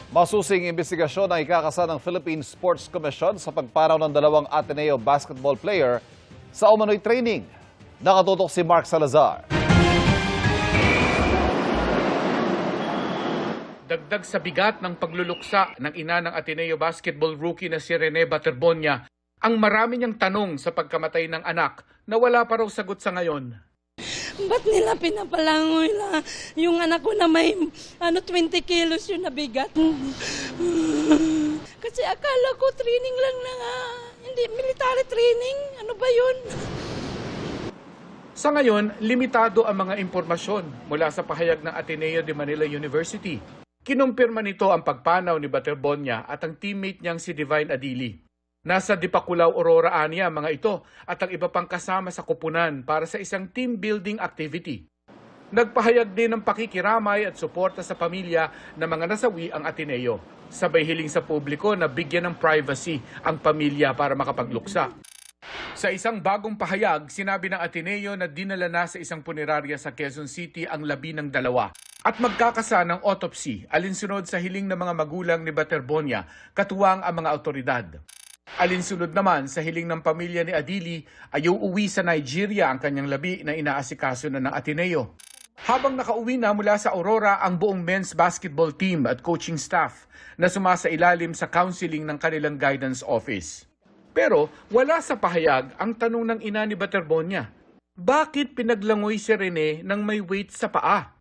Masusing imbestigasyon ang ikakasa ng Philippine Sports Commission sa pagpanaw ng dalawang Ateneo basketball player sa umano'y training. Nakatutok si Mark Salazar. Dagdag sa bigat ng pagluluksa ng ina ng Ateneo basketball rookie na si Rene Baterbonia, ang marami niyang tanong sa pagkamatay ng anak na wala pa raw sagot sa ngayon. Ba't nila pinapalangoy na yung anak ko na may 20 kilos yung nabigat? Kasi akala ko training lang na nga. Hindi, military training. Ano ba yun? Sa ngayon, limitado ang mga impormasyon mula sa pahayag ng Ateneo de Manila University. Kinumpirma nito ang pagpanaw ni Baterbonia at ang teammate niyang si Divine Adili. Nasa Dipakulaw, Aurora ania mga ito at ang iba pang kasama sa kupunan para sa isang team building activity. Nagpahayag din ng pakikiramay at suporta sa pamilya ng mga nasawi ang Ateneo. Sabay hiling sa publiko na bigyan ng privacy ang pamilya para makapagluksa. Sa isang bagong pahayag, sinabi ng Ateneo na dinala na sa isang punerarya sa Quezon City ang labi ng dalawa at magkakasa ng autopsy alinsunod sa hiling ng mga magulang ni Baterbonia, katuwang ang mga otoridad. Alinsunod naman sa hiling ng pamilya ni Adili ay uuwi sa Nigeria ang kanyang labi na inaasikaso na ng Ateneo. Habang nakauwi na mula sa Aurora ang buong men's basketball team at coaching staff na sumasailalim sa counseling ng kanilang guidance office. Pero wala sa pahayag ang tanong ng ina ni Baterbonia, bakit pinaglangoy si Rene nang may weight sa paa?